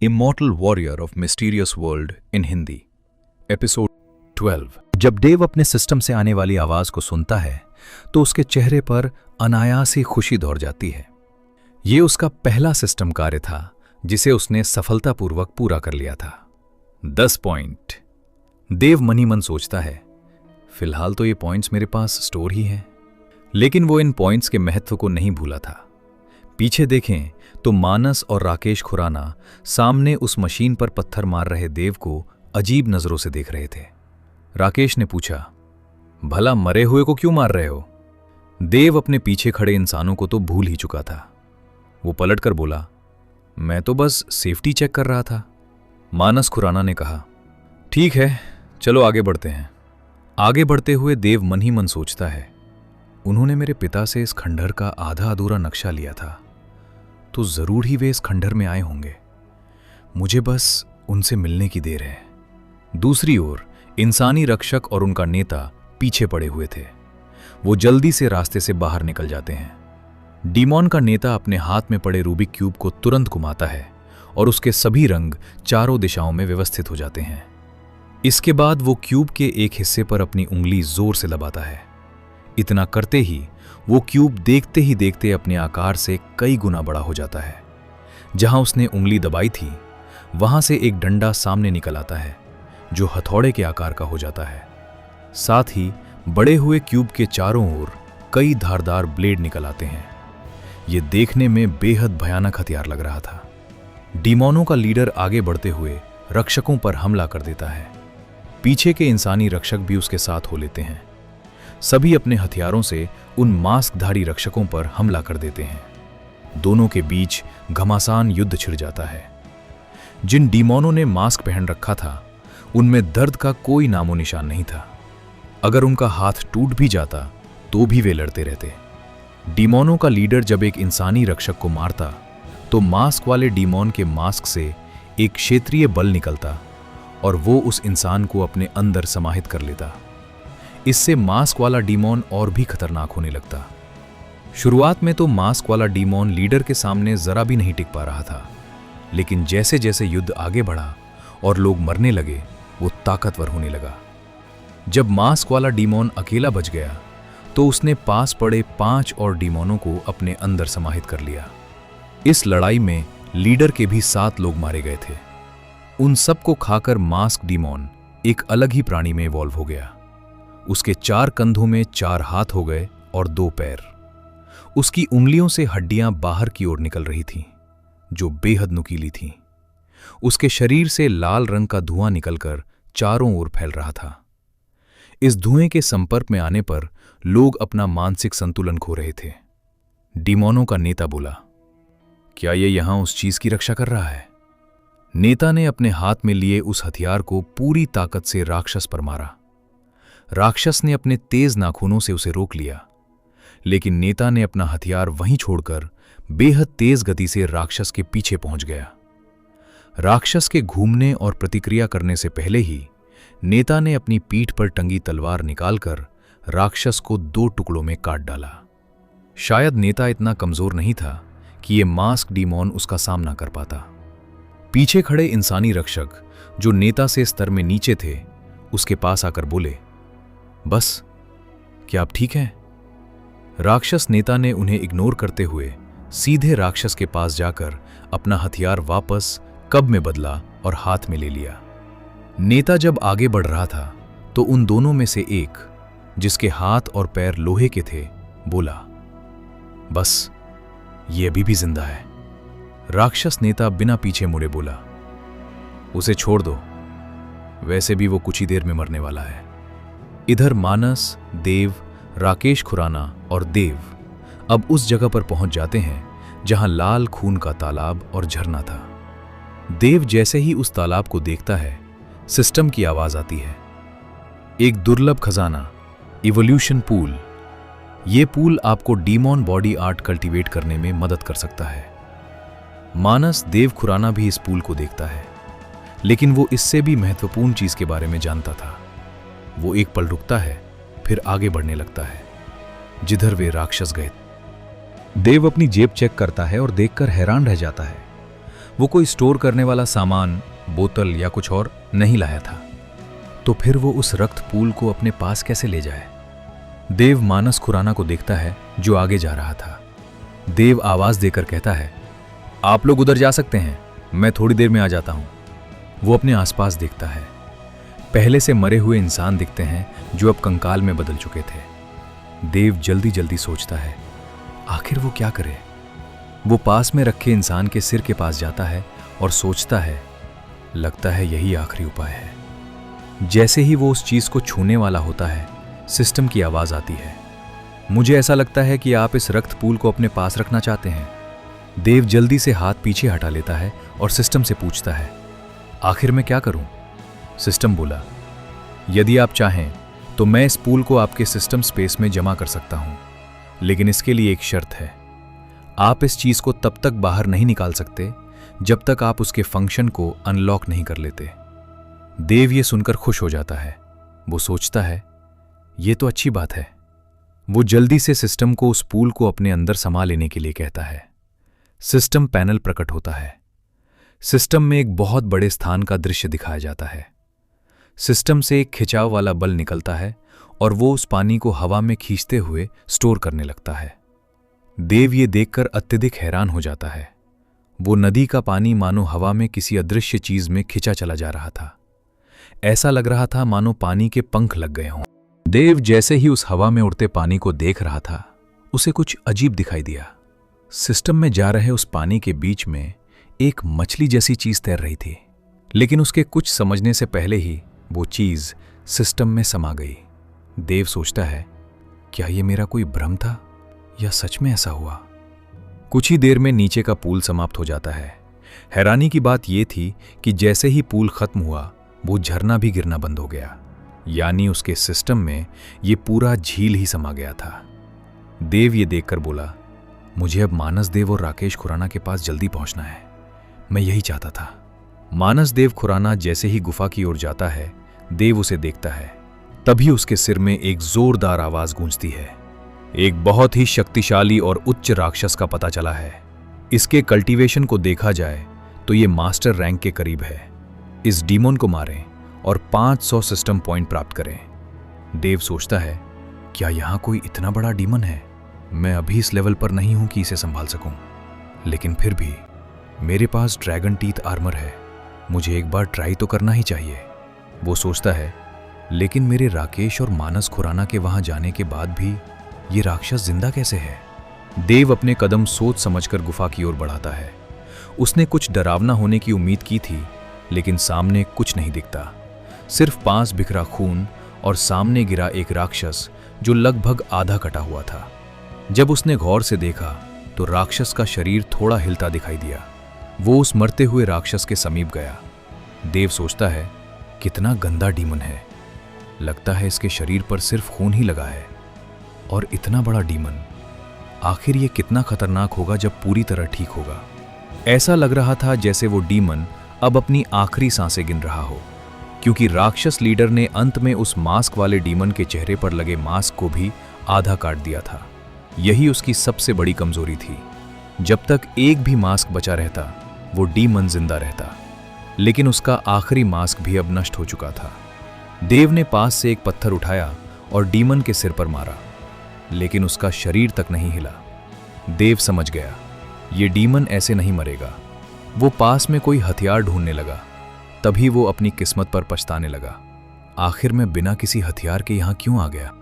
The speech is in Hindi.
Immortal warrior of mysterious world in Hindi, episode 12। जब देव अपने सिस्टम से आने वाली आवाज को सुनता है तो उसके चेहरे पर अनायास ही खुशी दौड़ जाती है। ये उसका पहला सिस्टम कार्य था जिसे उसने सफलतापूर्वक पूरा कर लिया था। 10 पॉइंट। देव मन ही मन सोचता है, फिलहाल तो ये पॉइंट्स मेरे पास स्टोर ही हैं। लेकिन वो इन पॉइंट्स के महत्व को नहीं भूला था। पीछे देखें तो मानस और राकेश खुराना सामने उस मशीन पर पत्थर मार रहे देव को अजीब नजरों से देख रहे थे। राकेश ने पूछा, भला मरे हुए को क्यों मार रहे हो? देव अपने पीछे खड़े इंसानों को तो भूल ही चुका था। वो पलटकर बोला, मैं तो बस सेफ्टी चेक कर रहा था। मानस खुराना ने कहा, ठीक है, चलो आगे बढ़ते हैं। आगे बढ़ते हुए देव मन ही मन सोचता है, उन्होंने मेरे पिता से इस खंडहर का आधा अधूरा नक्शा लिया था, तो जरूर ही वे इस खंडहर में आए होंगे। मुझे बस उनसे मिलने की देर है। दूसरी ओर इंसानी रक्षक और उनका नेता पीछे पड़े हुए थे। वो जल्दी से रास्ते से बाहर निकल जाते हैं। डीमॉन का नेता अपने हाथ में पड़े रूबिक क्यूब को तुरंत घुमाता है और उसके सभी रंग चारों दिशाओं में व्यवस्थित हो जाते हैं। इसके बाद वो क्यूब के एक हिस्से पर अपनी उंगली जोर से दबाता है। इतना करते ही वो क्यूब देखते ही देखते अपने आकार से कई गुना बड़ा हो जाता है। जहां उसने उंगली दबाई थी वहां से एक डंडा सामने निकल आता है जो हथौड़े के आकार का हो जाता है। साथ ही बड़े हुए क्यूब के चारों ओर कई धारदार ब्लेड निकल आते हैं। ये देखने में बेहद भयानक हथियार लग रहा था। डीमॉनों का लीडर आगे बढ़ते हुए रक्षकों पर हमला कर देता है। पीछे के इंसानी रक्षक भी उसके साथ हो लेते हैं। सभी अपने हथियारों से उन मास्कधारी रक्षकों पर हमला कर देते हैं। दोनों के बीच घमासान युद्ध छिड़ जाता है। जिन डीमॉनों ने मास्क पहन रखा था उनमें दर्द का कोई नामो निशान नहीं था। अगर उनका हाथ टूट भी जाता तो भी वे लड़ते रहते। डीमॉनों का लीडर जब एक इंसानी रक्षक को मारता तो मास्क वाले डीमॉन के मास्क से एक क्षेत्रीय बल निकलता और वो उस इंसान को अपने अंदर समाहित कर लेता। इससे मास्क वाला डीमॉन और भी खतरनाक होने लगता। शुरुआत में तो मास्क वाला डीमॉन लीडर के सामने जरा भी नहीं टिक पा रहा था, लेकिन जैसे जैसे युद्ध आगे बढ़ा और लोग मरने लगे वो ताकतवर होने लगा। जब मास्क वाला डीमॉन अकेला बच गया तो उसने पास पड़े 5 और डीमॉनों को अपने अंदर समाहित कर लिया। इस लड़ाई में लीडर के भी 7 लोग मारे गए थे। उन सबको खाकर मास्क डीमॉन एक अलग ही प्राणी में इवॉल्व हो गया। उसके 4 कंधों में 4 हाथ हो गए और 2 पैर। उसकी उंगलियों से हड्डियां बाहर की ओर निकल रही थीं, जो बेहद नुकीली थीं। उसके शरीर से लाल रंग का धुआं निकलकर चारों ओर फैल रहा था। इस धुएं के संपर्क में आने पर लोग अपना मानसिक संतुलन खो रहे थे। डीमॉनों का नेता बोला, क्या ये यहां उस चीज की रक्षा कर रहा है? नेता ने अपने हाथ में लिए उस हथियार को पूरी ताकत से राक्षस पर मारा। राक्षस ने अपने तेज नाखूनों से उसे रोक लिया, लेकिन नेता ने अपना हथियार वहीं छोड़कर बेहद तेज गति से राक्षस के पीछे पहुंच गया। राक्षस के घूमने और प्रतिक्रिया करने से पहले ही नेता ने अपनी पीठ पर टंगी तलवार निकालकर राक्षस को 2 टुकड़ों में काट डाला। शायद नेता इतना कमजोर नहीं था कि ये मास्क डीमॉन उसका सामना कर पाता। पीछे खड़े इंसानी रक्षक जो नेता से स्तर में नीचे थे उसके पास आकर बोले, बस, क्या आप ठीक हैं? राक्षस नेता ने उन्हें इग्नोर करते हुए सीधे राक्षस के पास जाकर अपना हथियार वापस कब में बदला और हाथ में ले लिया। नेता जब आगे बढ़ रहा था तो उन दोनों में से एक, जिसके हाथ और पैर लोहे के थे, बोला, बस, ये अभी भी जिंदा है। राक्षस नेता बिना पीछे मुड़े बोला, उसे छोड़ दो, वैसे भी वो कुछ ही देर में मरने वाला है। इधर मानस, देव, राकेश खुराना और देव अब उस जगह पर पहुंच जाते हैं जहां लाल खून का तालाब और झरना था। देव जैसे ही उस तालाब को देखता है, सिस्टम की आवाज आती है, एक दुर्लभ खजाना, इवोल्यूशन पूल। यह पूल आपको डीमॉन बॉडी आर्ट कल्टीवेट करने में मदद कर सकता है। मानस, देव, खुराना भी इस पूल को देखता है, लेकिन वो इससे भी महत्वपूर्ण चीज के बारे में जानता था। वो एक पल रुकता है, फिर आगे बढ़ने लगता है जिधर वे राक्षस गए। देव अपनी जेब चेक करता है और देखकर हैरान रह जाता है। वो कोई स्टोर करने वाला सामान, बोतल या कुछ और नहीं लाया था। तो फिर वो उस रक्त पूल को अपने पास कैसे ले जाए? देव मानस खुराना को देखता है जो आगे जा रहा था। देव आवाज देकर कहता है, आप लोग उधर जा सकते हैं, मैं थोड़ी देर में आ जाता हूं। वो अपने आसपास देखता है। पहले से मरे हुए इंसान दिखते हैं जो अब कंकाल में बदल चुके थे। देव जल्दी जल्दी सोचता है, आखिर वो क्या करे? वो पास में रखे इंसान के सिर के पास जाता है और सोचता है, लगता है यही आखिरी उपाय है। जैसे ही वो उस चीज को छूने वाला होता है, सिस्टम की आवाज आती है, मुझे ऐसा लगता है कि आप इस रक्त पूल को अपने पास रखना चाहते हैं। देव जल्दी से हाथ पीछे हटा लेता है और सिस्टम से पूछता है, आखिर मैं क्या करूं? सिस्टम बोला, यदि आप चाहें तो मैं इस पूल को आपके सिस्टम स्पेस में जमा कर सकता हूं, लेकिन इसके लिए एक शर्त है। आप इस चीज को तब तक बाहर नहीं निकाल सकते जब तक आप उसके फंक्शन को अनलॉक नहीं कर लेते। देव ये सुनकर खुश हो जाता है। वो सोचता है, ये तो अच्छी बात है। वो जल्दी से सिस्टम को उस पूल को अपने अंदर समा लेने के लिए कहता है। सिस्टम पैनल प्रकट होता है। सिस्टम में एक बहुत बड़े स्थान का दृश्य दिखाया जाता है। सिस्टम से एक खिंचाव वाला बल निकलता है और वो उस पानी को हवा में खींचते हुए स्टोर करने लगता है। देव ये देखकर अत्यधिक हैरान हो जाता है। वो नदी का पानी मानो हवा में किसी अदृश्य चीज में खिंचा चला जा रहा था। ऐसा लग रहा था मानो पानी के पंख लग गए हों। देव जैसे ही उस हवा में उड़ते पानी को देख रहा था, उसे कुछ अजीब दिखाई दिया। सिस्टम में जा रहे उस पानी के बीच में एक मछली जैसी चीज तैर रही थी, लेकिन उसके कुछ समझने से पहले ही वो चीज सिस्टम में समा गई। देव सोचता है, क्या ये मेरा कोई भ्रम था या सच में ऐसा हुआ? कुछ ही देर में नीचे का पूल समाप्त हो जाता है। हैरानी की बात यह थी कि जैसे ही पूल खत्म हुआ, वो झरना भी गिरना बंद हो गया, यानी उसके सिस्टम में ये पूरा झील ही समा गया था। देव ये देखकर बोला, मुझे अब मानस देव और राकेश खुराना के पास जल्दी पहुंचना है। मैं यही चाहता था। मानस देव खुराना जैसे ही गुफा की ओर जाता है, देव उसे देखता है। तभी उसके सिर में एक जोरदार आवाज गूंजती है। एक बहुत ही शक्तिशाली और उच्च राक्षस का पता चला है। इसके कल्टीवेशन को देखा जाए तो ये मास्टर रैंक के करीब है। इस डीमन को मारें और 500 सिस्टम पॉइंट प्राप्त करें। देव सोचता है, क्या यहां कोई इतना बड़ा डीमन है? मैं अभी इस लेवल पर नहीं हूं कि इसे संभाल सकूं, लेकिन फिर भी मेरे पास ड्रैगन टीथ आर्मर है, मुझे एक बार ट्राई तो करना ही चाहिए। वो सोचता है, लेकिन मेरे राकेश और मानस खुराना के वहां जाने के बाद भी ये राक्षस जिंदा कैसे है? देव अपने कदम सोच समझकर गुफा की ओर बढ़ाता है। उसने कुछ डरावना होने की उम्मीद की थी, लेकिन सामने कुछ नहीं दिखता, सिर्फ पांस बिखरा खून और सामने गिरा एक राक्षस जो लगभग आधा कटा हुआ था। जब उसने गौर से देखा तो राक्षस का शरीर थोड़ा हिलता दिखाई दिया। वो उस मरते हुए राक्षस के समीप गया। देव सोचता है, कितना गंदा डीमन है, लगता है इसके शरीर पर सिर्फ खून ही लगा है। और इतना बड़ा डीमन, आखिर ये कितना खतरनाक होगा जब पूरी तरह ठीक होगा? ऐसा लग रहा था जैसे वो डीमन अब अपनी आखिरी सांसें गिन रहा हो, क्योंकि राक्षस लीडर ने अंत में उस मास्क वाले डीमन के चेहरे पर लगे मास्क को भी आधा काट दिया था। यही उसकी सबसे बड़ी कमजोरी थी। जब तक एक भी मास्क बचा रहता, वो डीमन जिंदा रहता, लेकिन उसका आखिरी मास्क भी अब नष्ट हो चुका था। देव ने पास से एक पत्थर उठाया और डीमन के सिर पर मारा, लेकिन उसका शरीर तक नहीं हिला। देव समझ गया, ये डीमन ऐसे नहीं मरेगा। वो पास में कोई हथियार ढूंढने लगा। तभी वो अपनी किस्मत पर पछताने लगा, आखिर मैं बिना किसी हथियार के यहां क्यों आ गया?